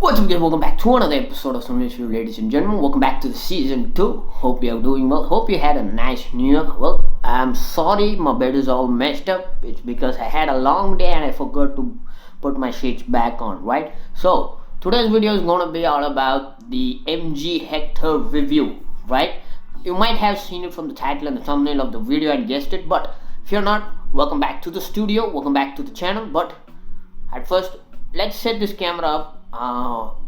What's up guys, welcome back to another episode of Some Issue, ladies and gentlemen. Welcome back to the season 2. Hope you are doing well. Hope you had a nice new year. Well, I'm sorry my bed is all messed up. It's because I had a long day and I forgot to put my sheets back on, right? So, today's video is going to be all about the Mg Hector review, right? You might have seen it from the title and the thumbnail of the video and guessed it, but if you're not, welcome back to the studio, welcome back to the channel. But at first, let's set this camera up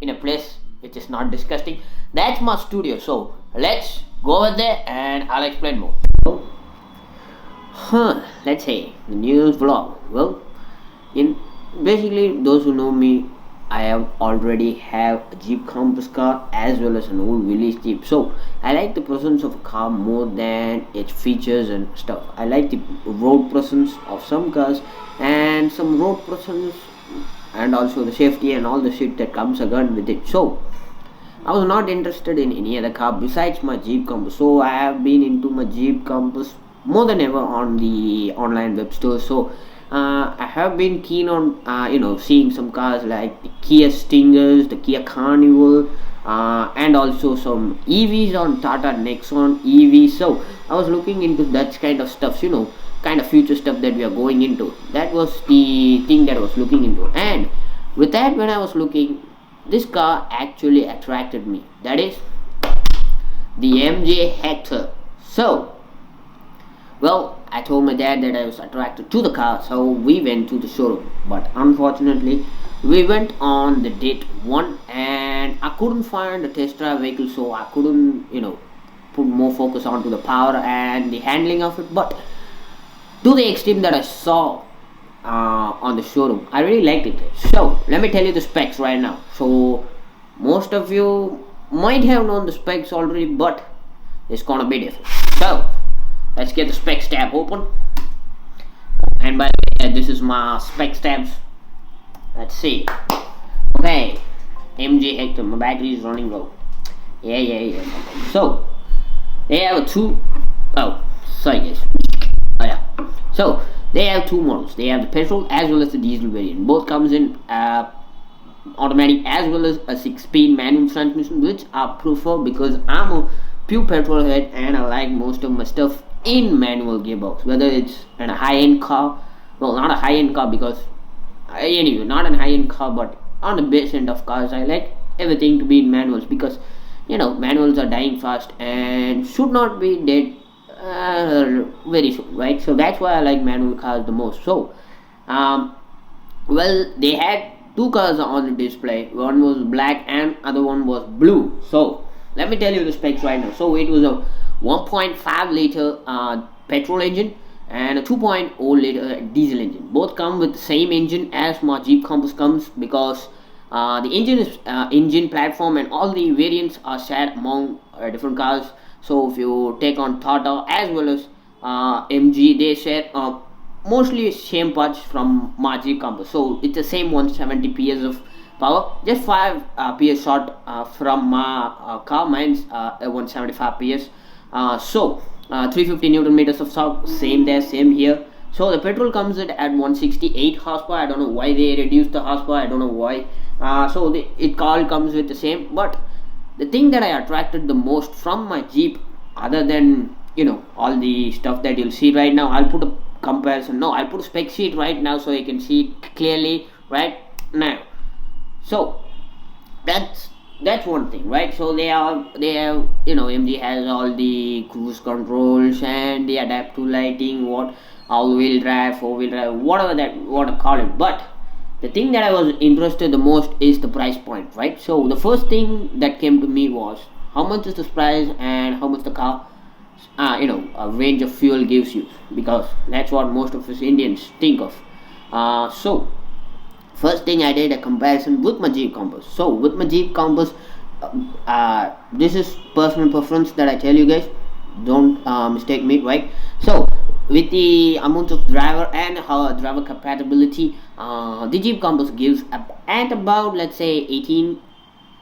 in a place which is not disgusting. That's my studio, so let's go over there and I'll explain more. Let's say the news vlog. Well, in basically those who know me, I have already have a Jeep Compass car as well as an old village Jeep. So I like the presence of a car more than its features and stuff. I like the road presence of some cars and some road presence and also the safety and all the shit that comes along with it. So I was not interested in any other car besides my Jeep Compass. So I have been into my Jeep Compass more than ever on the online web store. So I have been keen on seeing some cars like the Kia Stingers, the Kia Carnival, and also some EVs on Tata Nexon EV. So I was looking into that kind of stuff, kind of future stuff that we are going into. That was the thing that I was looking into, and with that, when I was looking, this car actually attracted me. That is the Mg Hector. So well, I told my dad that I was attracted to the car, so we went to the showroom. But unfortunately, we went on the date 1 and I couldn't find a test drive vehicle, so I couldn't put more focus onto the power and the handling of it. But to the extreme that I saw on the showroom, I really liked it. So let me tell you the specs right now. So most of you might have known the specs already, but it's gonna be different. So let's get the specs tab open. And by the way, this is my specs tabs. Let's see. Okay, Mg Hector, my battery is running low. Yeah. So they have So they have two models. They have the petrol as well as the diesel variant. Both comes in automatic as well as a 6-speed manual transmission, which I prefer because I'm a pure petrol head and I like most of my stuff in manual gearbox. Whether it's in a high-end car, well, not a high-end car because anyway, not a high-end car, but on the base end of cars, I like everything to be in manuals because manuals are dying fast and should not be dead very soon, right? So that's why I like manual cars the most. So well, they had two cars on the display. One was black and other one was blue. So let me tell you the specs right now. So it was a 1.5 liter petrol engine and a 2.0 liter diesel engine. Both come with the same engine as my Jeep Compass comes, because the engine is engine platform and all the variants are shared among different cars. So if you take on Tata as well as MG, they share mostly same parts from my Jeep Compass. So it's the same 170 PS of power, just 5 PS short from my car. Mine's 175 PS. So 350 Newton meters of torque, same there, same here. So the petrol comes at 168 horsepower. I don't know why they reduced the horsepower. I don't know why. So it all comes with the same. But the thing that I attracted the most from my Jeep, other than all the stuff that you'll see right now, I'll put a comparison. No, I'll put a spec sheet right now so you can see it clearly right now. So that's one thing, right? So they have MG has all the cruise controls and the adaptive lighting, all-wheel drive, 4-wheel drive, whatever that you want to call it. But the thing that I was interested the most is the price point, right? So the first thing that came to me was how much is this price and how much the car a range of fuel gives you, because that's what most of us Indians think of. So first thing I did a comparison with my Jeep Compass. So with my Jeep Compass, this is personal preference that I tell you guys, don't mistake me, right? So with the amount of driver and driver compatibility, the Jeep Compass gives at about, let's say, 18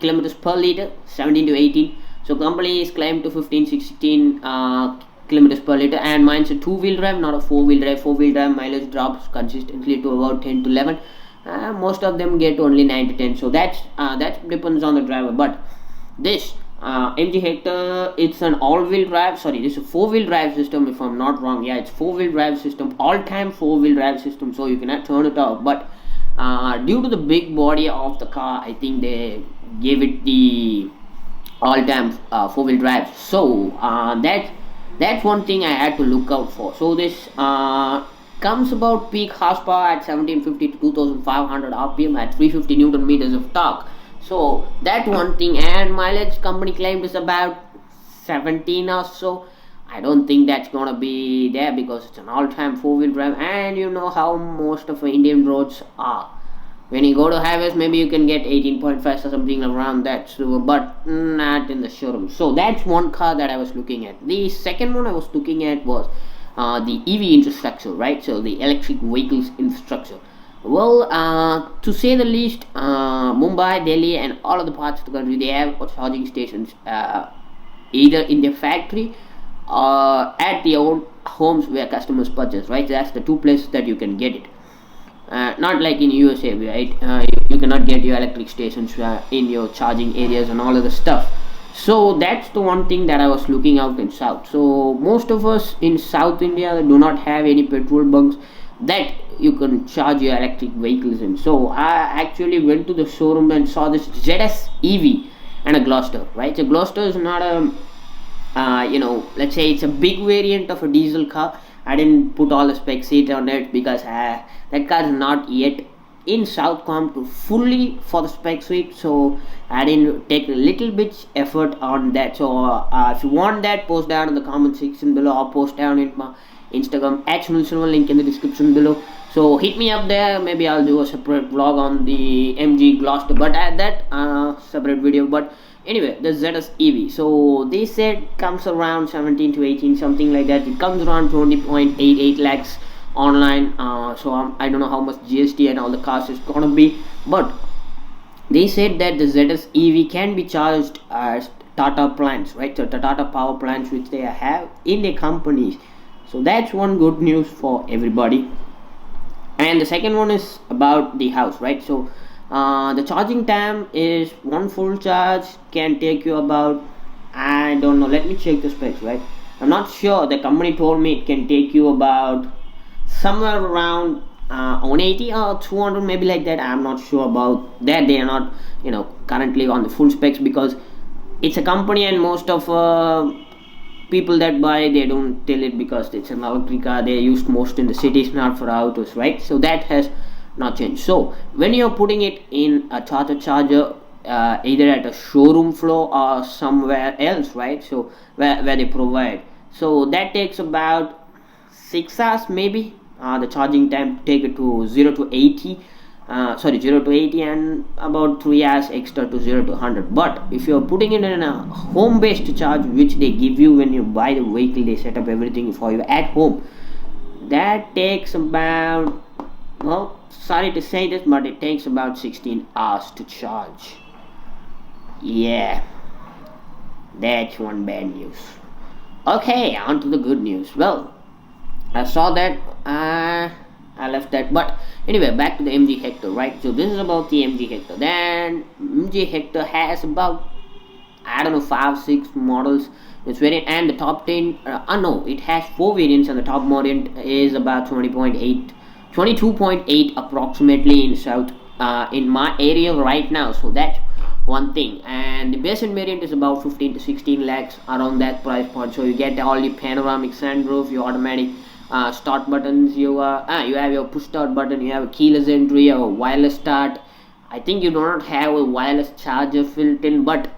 kilometers per liter, 17 to 18. So companies claim to 15-16 kilometers per liter, and mine's a 2-wheel drive, not a 4-wheel drive. 4-wheel drive mileage drops consistently to about 10 to 11, most of them get only 9 to 10. So that depends on the driver. But this MG Hector, it's an all-wheel drive. Sorry, this is a four-wheel drive system. If I'm not wrong, yeah, it's four-wheel drive system, all-time four-wheel drive system. So you cannot turn it off. But due to the big body of the car, I think they gave it the all-time four-wheel drive. So that's one thing I had to look out for. So this comes about peak horsepower at 1750 to 2500 rpm at 350 newton meters of torque. So that one thing, and mileage company claimed is about 17 or so. I don't think that's gonna be there because it's an all-time four-wheel drive, and you know how most of Indian roads are. When you go to highways, maybe you can get 18.5 or something around that, so, but not in the showroom. So that's one car that I was looking at. The second one I was looking at was the EV infrastructure, right? So the electric vehicles infrastructure. Well, to say the least, Mumbai, Delhi, and all of the parts of the country, they have charging stations either in their factory or at their own homes where customers purchase, right? That's the two places that you can get it. Not like in USA, right? You cannot get your electric stations in your charging areas and all of the stuff. So that's the one thing that I was looking out in South. So most of us in South India do not have any petrol bunks that you can charge your electric vehicles in. So I actually went to the showroom and saw this ZS EV and a Gloucester, right? So Gloucester is not a let's say it's a big variant of a diesel car. I didn't put all the spec sheet on it because that car is not yet in Southcom to fully for the spec sheet, so I didn't take a little bit effort on that. So if you want that, post down in the comment section below, or post down in my Instagram @Sunil, link in the description below. So hit me up there. Maybe I'll do a separate vlog on the MG Gloucester, but add that separate video. But anyway, the ZS EV, so they said comes around 17 to 18, something like that. It comes around 20.88 lakhs online. So I don't know how much GST and all the cost is gonna be, but they said that the ZS EV can be charged as Tata plants, right? So the Tata power plants which they have in their companies. So that's one good news for everybody. And the second one is about the house, right? So the charging time is one full charge can take you about, I don't know, let me check the specs, right? I'm not sure. The company told me it can take you about somewhere around 180 or 200, maybe like that. I'm not sure about that. They are not currently on the full specs because it's a company, and most of people that buy, they don't tell it because it's an electric car. They are used most in the cities, not for autos, right? So that has not changed. So when you're putting it in a Tata charger, either at a showroom floor or somewhere else, right? So where they provide, so that takes about 6 hours maybe. The charging time to take it to 0 to 80 and about 3 hours extra to 0 to 100. But if you're putting it in a home-based charge, which they give you when you buy the vehicle, they set up everything for you at home, that takes about, well, sorry to say this, but it takes about 16 hours to charge. Yeah, that's one bad news. Okay, on to the good news. Well, I saw that, I left that, but anyway, back to the MG Hector, right? So this is about the MG Hector. Then MG Hector has about, I don't know, 5-6 models. It's variant, and the top 10, no, it has 4 variants, and the top variant is about 22.8 approximately in South, in my area right now. So that's one thing. And the basic variant is about 15 to 16 lakhs, around that price point. So you get all the panoramic sunroof, your automatic start buttons, you have your push start button, you have a keyless entry, you have a wireless start. I think you do not have a wireless charger built in, but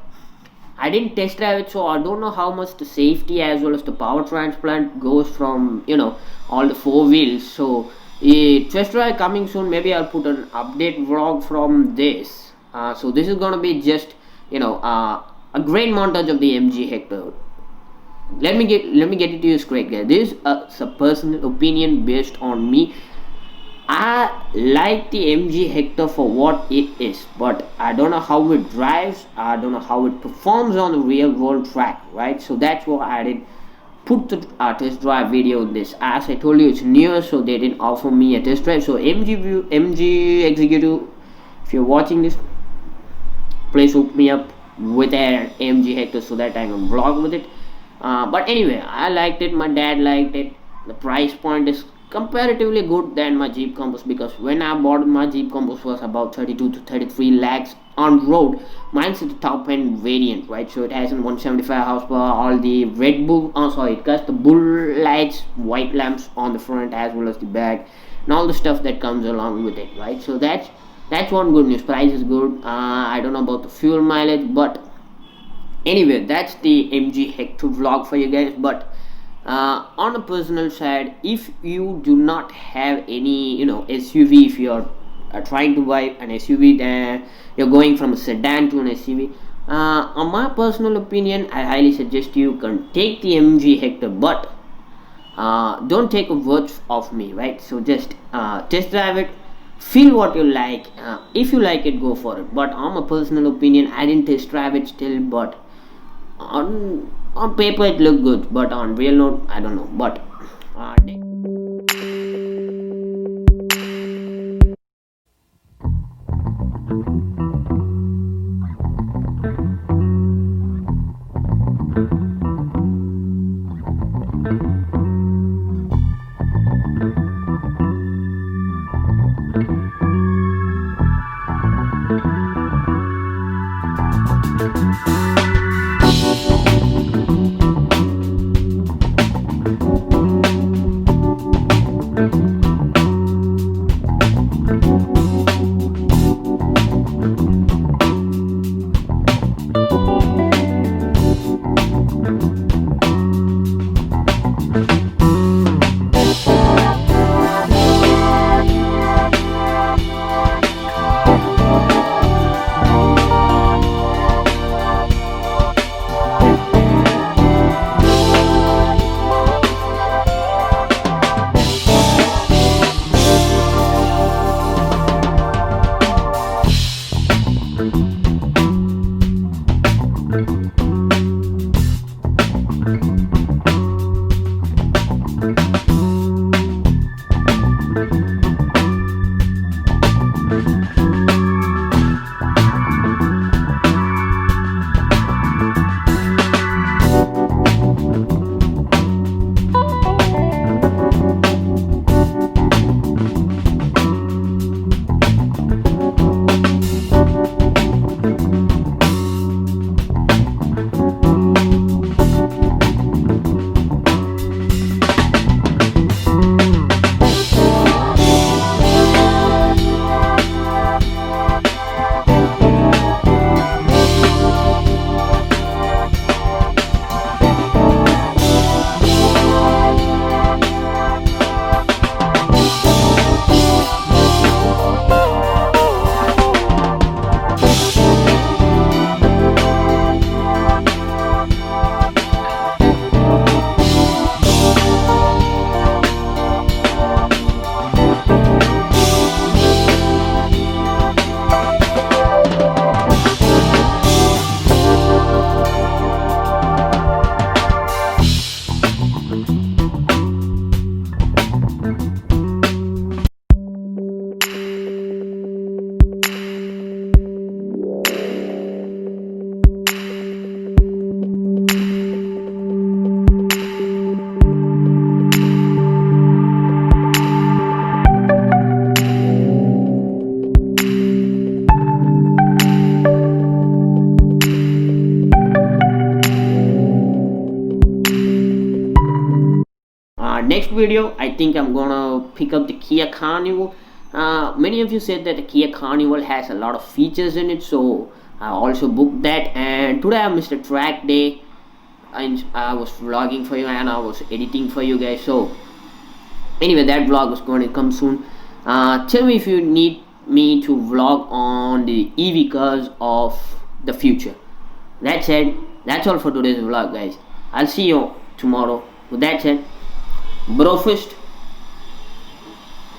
I didn't test drive it, so I don't know how much the safety as well as the power transplant goes from all the 4 wheels. So test drive coming soon. Maybe I'll put an update vlog from this. So this is gonna be just a great montage of the MG Hector. Let me get it to you straight, guys. This is a personal opinion based on me. I like the MG Hector for what it is, but I don't know how it drives. I don't know how it performs on the real world track, right? So that's why I didn't put the test drive video in this. As I told you, it's newer, so they didn't offer me a test drive. So MG executive, if you're watching this, please hook me up with an Mg Hector so that I can vlog with it. But anyway, I liked it, my dad liked it. The price point is comparatively good than my Jeep Compass, because when I bought my Jeep Compass was about 32 to 33 lakhs on road. Mine's the top end variant, right? So it has 175 horsepower, all the Red Bull, it got the bull lights, white lamps on the front as well as the back, and all the stuff that comes along with it, right? So that's one good news. Price is good. I don't know about the fuel mileage, but anyway, that's the Mg Hector vlog for you guys. But on a personal side, if you do not have any SUV, if you're trying to buy an SUV, then you're going from a sedan to an SUV, on my personal opinion, I highly suggest you can take the Mg Hector, but don't take a word of me, right? So just test drive it, feel what you like. If you like it, go for it. But on my personal opinion, I didn't test drive it still, but on paper it looked good, but on real note, I don't know. But next video, I think I'm gonna pick up the Kia Carnival. Many of you said that the Kia Carnival has a lot of features in it, so I also booked that. And today I missed a track day, and I was vlogging for you and I was editing for you guys. So anyway, that vlog is going to come soon. Tell me if you need me to vlog on the EV cars of the future. That's it. That's all for today's vlog, guys. I'll see you tomorrow. With that said, bro fist,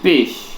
peace.